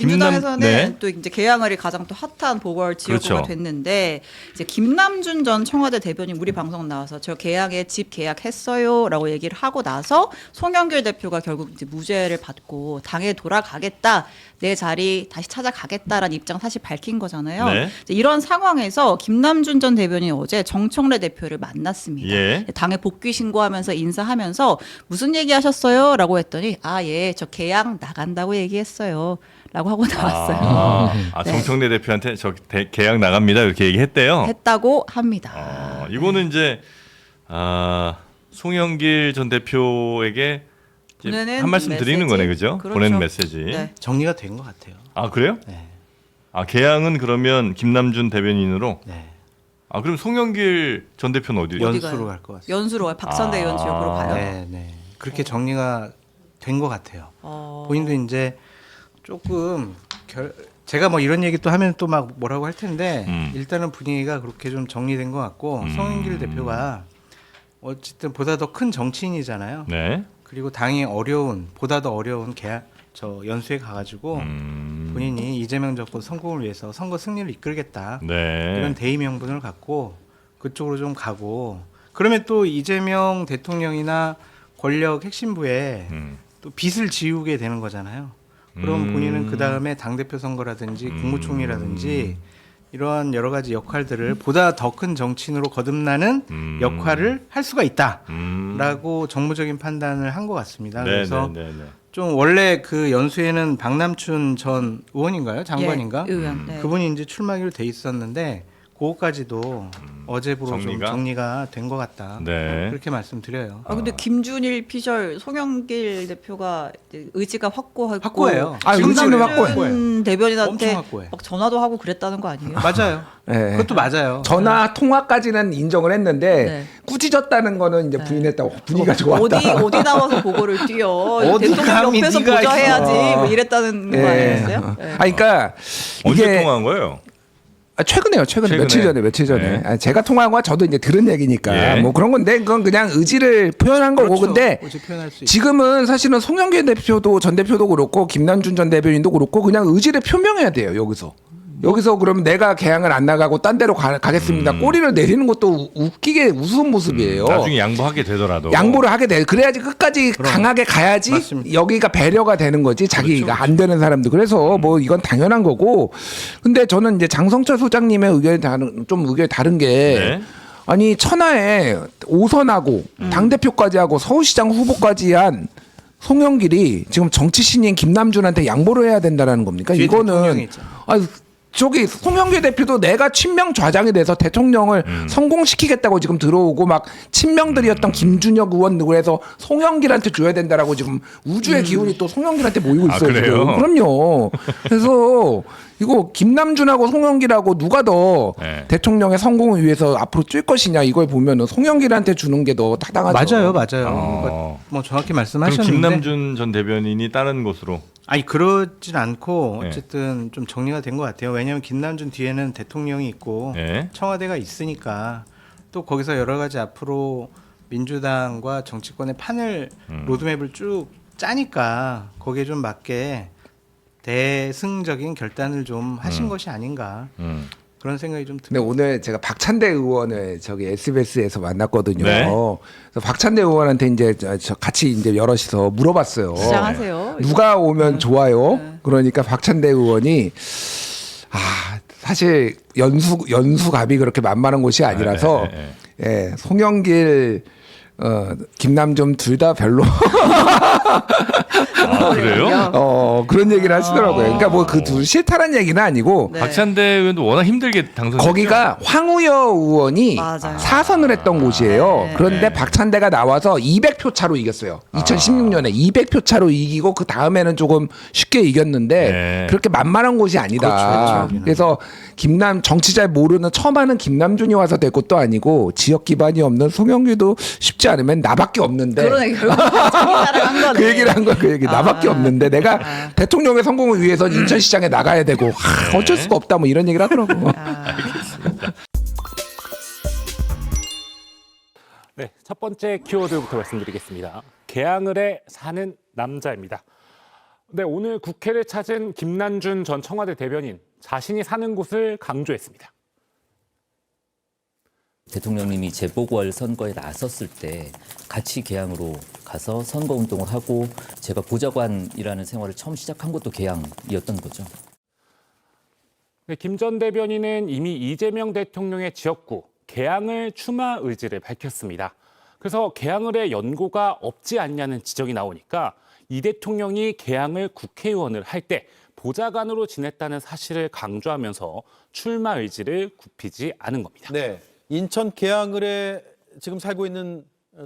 민주당에서는 네. 또 이제 개항을이 가장 또 핫한 보궐 지역구가 그렇죠. 됐는데 이제 김남준 전 청와대 대변인 우리 방송 나와서 저 개항에 집 계약했어요라고 얘기를 하고 나서 송영길 대표가 결국 이제 무죄를 받고 당에 돌아가겠다, 내 자리 다시 찾아가겠다라는 입장 사실 밝힌 거잖아요. 네. 이제 이런 상황에서 김남준 전 대변인이 어제 정청래 대표를 만났습니다. 예. 당에 복귀 신고하면서 인사하면서 무슨 얘기하셨어요?라고 했더니 저 개항 나간다고 얘기했어요. 라고 하고 나왔어요. 아, 네. 정청래 대표한테 계약 나갑니다 이렇게 얘기했대요. 했다고 합니다. 이거는 이제 송영길 전 대표에게 이제 보내는 한 말씀 드리는 메시지? 거네, 그죠? 그렇죠. 보내는 메시지. 네. 정리가 된 것 같아요. 아 그래요? 네. 계양은 그러면 김남준 대변인으로. 네. 그럼 송영길 전 대표는 어디? 어디 연수로 가요? 갈 것 같습니다. 연수로 가요. 박선대 의원 지역으로 가요. 네, 네. 그렇게 정리가 된 것 같아요. 어. 본인도 이제 조금 제가 뭐 이런 얘기 또 하면 또 막 뭐라고 할 텐데 일단은 분위기가 그렇게 좀 정리된 것 같고 송영길 대표가 어쨌든 보다 더 큰 정치인이잖아요. 네. 그리고 당이 보다 더 어려운 연수에 가가지고 본인이 이재명 정권 성공을 위해서 선거 승리를 이끌겠다. 네. 이런 대의 명분을 갖고 그쪽으로 좀 가고 그러면 또 이재명 대통령이나 권력 핵심부에 또 빚을 지우게 되는 거잖아요. 그럼 본인은 그 다음에 당대표 선거라든지 국무총리라든지 이러한 여러 가지 역할들을 보다 더 큰 정치인으로 거듭나는 역할을 할 수가 있다라고 정무적인 판단을 한 것 같습니다. 그래서 좀 원래 그 연수에는 박남춘 전 의원인가요? 장관인가? 예, 의원. 네. 그분이 이제 출마기로 돼 있었는데 그거까지도 어제부로 좀 정리가 된 것 같다. 네. 그렇게 말씀드려요. 근데 김준일 피셜 송영길 대표가 의지가 확고하고 확고해요. 의지는 김남준 대변인한테 엄청 확고해. 막 전화도 하고 그랬다는 거 아니에요? 맞아요. 네. 그것도 맞아요. 전화 통화까지는 인정을 했는데 네. 꾸짖었다는 거는 이제 부인했다고 분위기가 좋았다. 어디 나와서 보고를 뛰어? 어디 대통령 감히 옆에서 네가 보좌해야지. 있어. 뭐 이랬다는 거 아니었어요? 네. 그러니까 언제 이게 통화한 거예요? 최근에 며칠 전에 네. 제가 통화한 거 저도 이제 들은 얘기니까 예. 뭐 그런 건데 그건 그냥 의지를 표현한 거고 그렇죠. 근데 의지 표현할 수 있죠. 지금은 사실은 송영길 대표도 전 대표도 그렇고 김남준 전 대변인도 그렇고 그냥 의지를 표명해야 돼요 여기서 그러면 내가 개항을 안 나가고 딴 데로 가겠습니다. 꼬리를 내리는 것도 웃기게 우스운 모습이에요. 나중에 양보하게 되더라도. 양보를 하게 돼. 그래야지 끝까지 강하게 가야지 맞습니다. 여기가 배려가 되는 거지. 자기가 안 되는 사람도. 그래서 뭐 이건 당연한 거고. 근데 저는 이제 장성철 소장님의 의견이 다른 게 네. 아니 천하에 5선하고 당대표까지 하고 서울시장 후보까지 한 송영길이 지금 정치 신인 김남준한테 양보를 해야 된다라는 겁니까? 뒤에 이거는 대통령이 있잖아. 저기 송영길 대표도 내가 친명 좌장이 돼서 대통령을 성공시키겠다고 지금 들어오고 막 친명들이었던 김준혁 의원 누구 해서 송영길한테 줘야 된다라고 지금 우주의 기운이 또 송영길한테 모이고 있어요. 그래요? 지금. 그럼요. 그래서 이거 김남준하고 송영길하고 누가 더 네. 대통령의 성공을 위해서 앞으로 뛸 것이냐 이걸 보면은 송영길한테 주는 게 더 타당하죠. 맞아요. 뭐 정확히 그럼 말씀하셨는데 김남준 전 대변인이 다른 곳으로. 아니 그러진 않고 네. 어쨌든 좀 정리가 된 것 같아요. 왜냐하면 김남준 뒤에는 대통령이 있고 네. 청와대가 있으니까 또 거기서 여러 가지 앞으로 민주당과 정치권의 판을 로드맵을 쭉 짜니까 거기에 좀 맞게 대승적인 결단을 좀 하신 것이 아닌가 그런 생각이 좀 근데 듭니다. 오늘 제가 박찬대 의원을 저기 SBS에서 만났거든요. 네. 그래서 박찬대 의원한테 이제 같이 이제 여럿이서 물어봤어요. 주장하세요. 누가 오면 좋아요? 네. 그러니까 박찬대 의원이 사실 연수갑이 그렇게 만만한 곳이 아니라서 예, 송영길 김남준 둘 다 별로 그래요? 그런 얘기를 하시더라고요. 그러니까 뭐 그 둘 싫다는 얘기는 아니고 네. 박찬대 의원도 워낙 힘들게 당선됐죠. 거기가 황우여 의원이 맞아요. 사선을 했던 곳이에요. 네. 그런데 박찬대가 나와서 200표 차로 이겼어요. 2016년에 200표 차로 이기고 그 다음에는 조금 쉽게 이겼는데 네. 그렇게 만만한 곳이 아니다. 그렇죠. 그래서 정치 잘 모르는 처음 하는 김남준이 와서 될 것도 아니고 지역 기반이 없는 송영길도 쉽지 않으면 나밖에 없는데 그러네 결국 자기 자랑한 거네. 그 얘기를 한 거야. 그 얘기. 나밖에 없는데 내가 대통령의 성공을 위해서 인천시장에 나가야 되고 어쩔 수가 없다 뭐 이런 얘기를 하더라고. 네, 첫 번째 키워드부터 말씀드리겠습니다. 개항을에 사는 남자입니다. 네, 오늘 국회를 찾은 김남준 전 청와대 대변인, 자신이 사는 곳을 강조했습니다. 대통령님이 재보궐 선거에 나섰을 때 같이 개항으로 가서 선거운동을 하고 제가 보좌관이라는 생활을 처음 시작한 것도 개항이었던 거죠. 네, 김 전 대변인은 이미 이재명 대통령의 지역구 개항을 추마 의지를 밝혔습니다. 그래서 개항을 해 연고가 없지 않냐는 지적이 나오니까 이 대통령이 개항을 국회의원을 할 때 보좌관으로 지냈다는 사실을 강조하면서 출마 의지를 굽히지 않은 겁니다. 네, 인천 계양을에 지금 살고 있는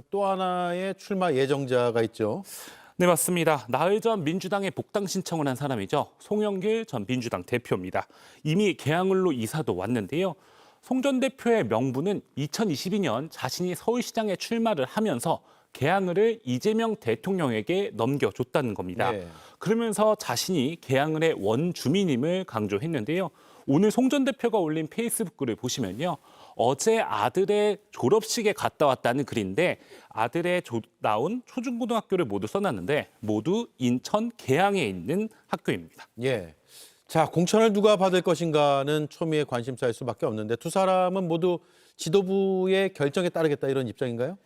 또 하나의 출마 예정자가 있죠. 네, 맞습니다. 나흘 전 민주당에 복당 신청을 한 사람이죠. 송영길 전 민주당 대표입니다. 이미 개항을로 이사도 왔는데요. 송 전 대표의 명분은 2022년 자신이 서울시장에 출마를 하면서 개항을을 이재명 대통령에게 넘겨줬다는 겁니다. 네. 그러면서 자신이 개항을의 원주민임을 강조했는데요. 오늘 송 전 대표가 올린 페이스북 글을 보시면요. 어제 아들의 졸업식에 갔다 왔다는 글인데 아들의 나온 초중고등학교를 모두 써놨는데 모두 인천 계양에 있는 학교입니다. 예. 자, 공천을 누가 받을 것인가는 초미의 관심사일 수밖에 없는데 두 사람은 모두 지도부의 결정에 따르겠다 이런 입장인가요?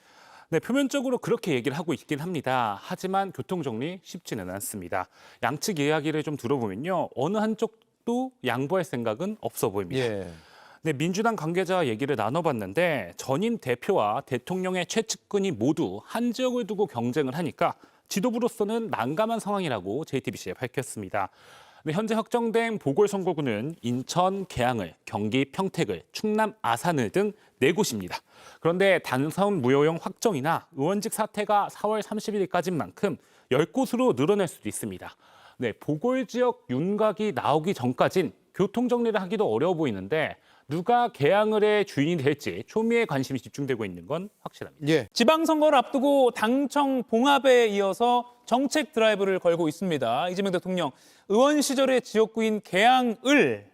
네, 표면적으로 그렇게 얘기를 하고 있긴 합니다. 하지만 교통정리 쉽지는 않습니다. 양측 이야기를 좀 들어보면요. 어느 한쪽도 양보할 생각은 없어 보입니다. 예. 네, 민주당 관계자와 얘기를 나눠봤는데 전임 대표와 대통령의 최측근이 모두 한 지역을 두고 경쟁을 하니까 지도부로서는 난감한 상황이라고 JTBC에 밝혔습니다. 네, 현재 확정된 보궐선거구는 인천, 계양을, 경기 평택을, 충남 아산을 등 4곳입니다. 그런데 단선 무효형 확정이나 의원직 사퇴가 4월 31일까지인 만큼 10곳으로 늘어날 수도 있습니다. 네, 보궐지역 윤곽이 나오기 전까진 교통정리를 하기도 어려워 보이는데 누가 계양을의 주인이 될지 초미의 관심이 집중되고 있는 건 확실합니다. 예. 지방선거를 앞두고 당청 봉합에 이어서 정책 드라이브를 걸고 있습니다. 이재명 대통령 의원 시절의 지역구인 계양을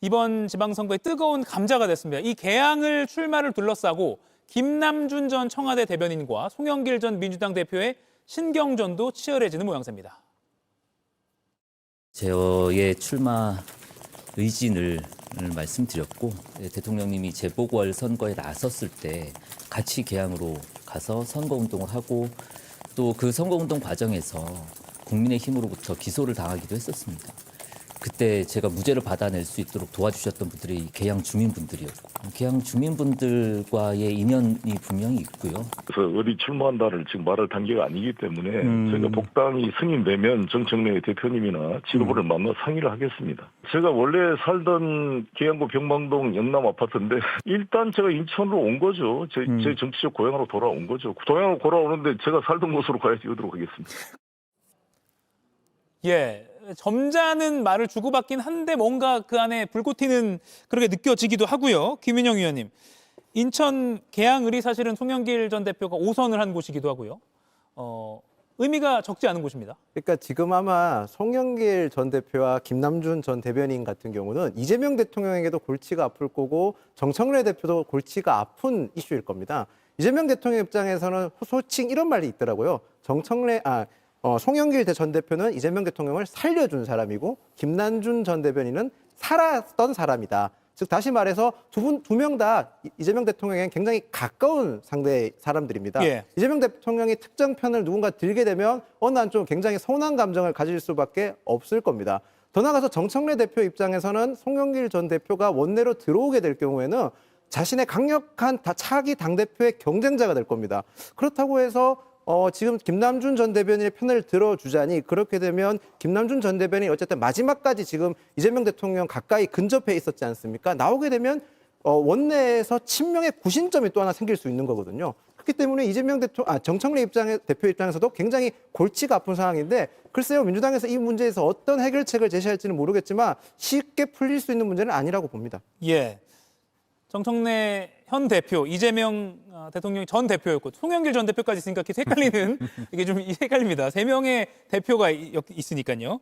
이번 지방선거의 뜨거운 감자가 됐습니다. 이 계양을 출마를 둘러싸고 김남준 전 청와대 대변인과 송영길 전 민주당 대표의 신경전도 치열해지는 모양새입니다. 저의 출마 의진을 말씀드렸고 대통령님이 재보궐 선거에 나섰을 때 같이 개항으로 가서 선거운동을 하고 또 그 선거운동 과정에서 국민의힘으로부터 기소를 당하기도 했었습니다. 그때 제가 무죄를 받아낼 수 있도록 도와주셨던 분들이 계양 주민분들이었고 계양 주민분들과의 인연이 분명히 있고요. 그래서 어디 출마한다를 지금 말할 단계가 아니기 때문에 저희가 복당이 승인되면 정청래 대표님이나 지도부를 만나 상의를 하겠습니다. 제가 원래 살던 계양구 병망동 영남 아파트인데 일단 제가 인천으로 온 거죠. 제 정치적 고향으로 돌아온 거죠. 고향으로 돌아오는데 제가 살던 곳으로 가야지 어디로 가겠습니까? 예, 점잖은 말을 주고받긴 한데 뭔가 그 안에 불꽃 튀는 그렇게 느껴지기도 하고요. 김인영 의원님, 인천 계양을이 사실은 송영길 전 대표가 5선을 한 곳이기도 하고요. 의미가 적지 않은 곳입니다. 그러니까 지금 아마 송영길 전 대표와 김남준 전 대변인 같은 경우는 이재명 대통령에게도 골치가 아플 거고 정청래 대표도 골치가 아픈 이슈일 겁니다. 이재명 대통령 입장에서는 소칭 이런 말이 있더라고요. 송영길 전 대표는 이재명 대통령을 살려준 사람이고 김남준 전 대변인은 살았던 사람이다. 즉 다시 말해서 두 명 다 이재명 대통령에겐 굉장히 가까운 상대의 사람들입니다. 예. 이재명 대통령이 특정 편을 누군가 들게 되면 어느 한쪽 굉장히 서운한 감정을 가질 수밖에 없을 겁니다. 더 나아가서 정청래 대표 입장에서는 송영길 전 대표가 원내로 들어오게 될 경우에는 자신의 강력한 차기 당대표의 경쟁자가 될 겁니다. 그렇다고 해서 지금 김남준 전 대변인의 편을 들어주자니 그렇게 되면 김남준 전 대변인이 어쨌든 마지막까지 지금 이재명 대통령 가까이 근접해 있었지 않습니까? 나오게 되면 원내에서 친명의 구신점이 또 하나 생길 수 있는 거거든요. 그렇기 때문에 정청래 대표 입장에서도 굉장히 골치가 아픈 상황인데 글쎄요, 민주당에서 이 문제에서 어떤 해결책을 제시할지는 모르겠지만 쉽게 풀릴 수 있는 문제는 아니라고 봅니다. 예, 정청래 현 대표, 이재명 대통령이 전 대표였고 송영길 전 대표까지 있으니까 계속 헷갈리는 이게 좀 헷갈립니다. 3명의 대표가 있으니까요.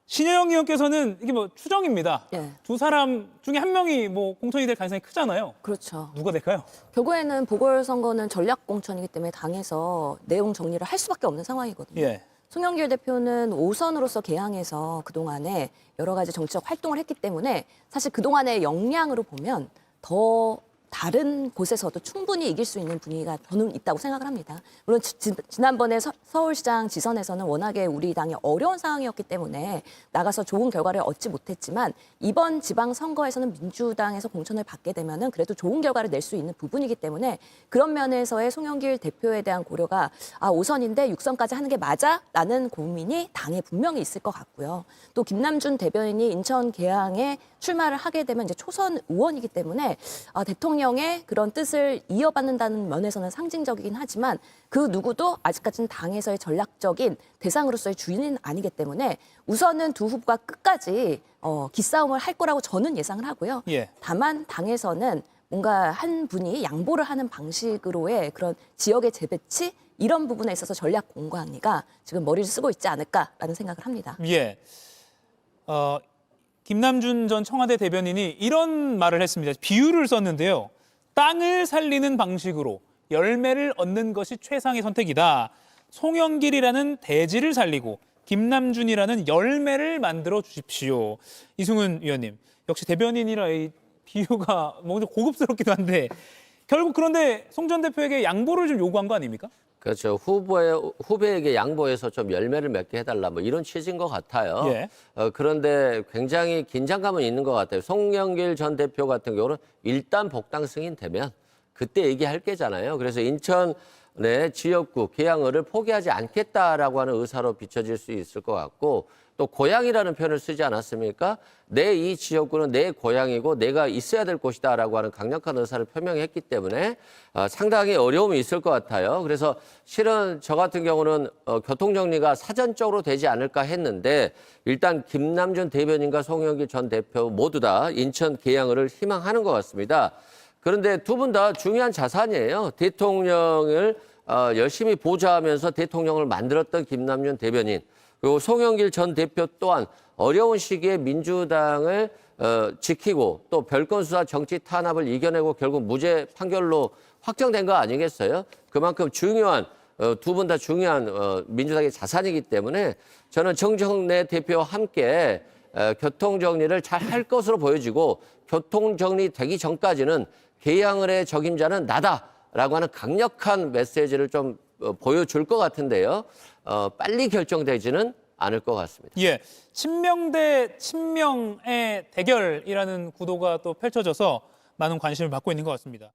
신혜영 의원께서는 이게 뭐 추정입니다. 예. 두 사람 중에 한 명이 뭐 공천이 될 가능성이 크잖아요. 그렇죠. 누가 될까요? 결국에는 보궐선거는 전략공천이기 때문에 당에서 내용 정리를 할 수밖에 없는 상황이거든요. 예. 송영길 대표는 5선으로서 개항해서 그동안에 여러 가지 정치적 활동을 했기 때문에 사실 그동안의 역량으로 보면 더 다른 곳에서도 충분히 이길 수 있는 분위기가 저는 있다고 생각을 합니다. 물론 지난번에 서울시장 지선에서는 워낙에 우리 당이 어려운 상황이었기 때문에 나가서 좋은 결과를 얻지 못했지만 이번 지방선거에서는 민주당에서 공천을 받게 되면은 그래도 좋은 결과를 낼 수 있는 부분이기 때문에 그런 면에서의 송영길 대표에 대한 고려가 5선인데 6선까지 하는 게 맞아?라는 고민이 당에 분명히 있을 것 같고요. 또 김남준 대변인이 인천 계양에 출마를 하게 되면 이제 초선 의원이기 때문에 대통령의 그런 뜻을 이어받는다는 면에서는 상징적이긴 하지만 그 누구도 아직까지는 당에서의 전략적인 대상으로서의 주인은 아니기 때문에 우선은 두 후보가 끝까지 기싸움을 할 거라고 저는 예상을 하고요. 예. 다만 당에서는 뭔가 한 분이 양보를 하는 방식으로의 그런 지역의 재배치 이런 부분에 있어서 전략 공방이가 지금 머리를 쓰고 있지 않을까라는 생각을 합니다. 예. 김남준 전 청와대 대변인이 이런 말을 했습니다. 비유를 썼는데요. 땅을 살리는 방식으로 열매를 얻는 것이 최상의 선택이다. 송영길이라는 대지를 살리고 김남준이라는 열매를 만들어 주십시오. 이승훈 위원님, 역시 대변인이라 이 비유가 뭔가 고급스럽기도 한데 결국 그런데 송 전 대표에게 양보를 좀 요구한 거 아닙니까? 그렇죠. 후배에게 양보해서 좀 열매를 맺게 해달라 뭐 이런 취지인 것 같아요. 예. 그런데 굉장히 긴장감은 있는 것 같아요. 송영길 전 대표 같은 경우는 일단 복당 승인되면 그때 얘기할 게잖아요. 그래서 인천 지역구 계양을을 포기하지 않겠다라고 하는 의사로 비춰질 수 있을 것 같고 또 고향이라는 표현을 쓰지 않았습니까? 내 이 지역구는 내 고향이고 내가 있어야 될 곳이다라고 하는 강력한 의사를 표명했기 때문에 상당히 어려움이 있을 것 같아요. 그래서 실은 저 같은 경우는 교통정리가 사전적으로 되지 않을까 했는데 일단 김남준 대변인과 송영길 전 대표 모두 다 인천 계양을을 희망하는 것 같습니다. 그런데 두 분 다 중요한 자산이에요. 대통령을 열심히 보좌하면서 대통령을 만들었던 김남준 대변인 그리고 송영길 전 대표 또한 어려운 시기에 민주당을 지키고 또 별건 수사 정치 탄압을 이겨내고 결국 무죄 판결로 확정된 거 아니겠어요? 그만큼 중요한 두 분 다 중요한 민주당의 자산이기 때문에 저는 정청래 대표와 함께 교통정리를 잘 할 것으로 보여지고 교통정리 되기 전까지는 계양을의 적임자는 나다라고 하는 강력한 메시지를 좀 보여줄 것 같은데요. 빨리 결정되지는 않을 것 같습니다. 예, 친명 대 친명의 대결이라는 구도가 또 펼쳐져서 많은 관심을 받고 있는 것 같습니다.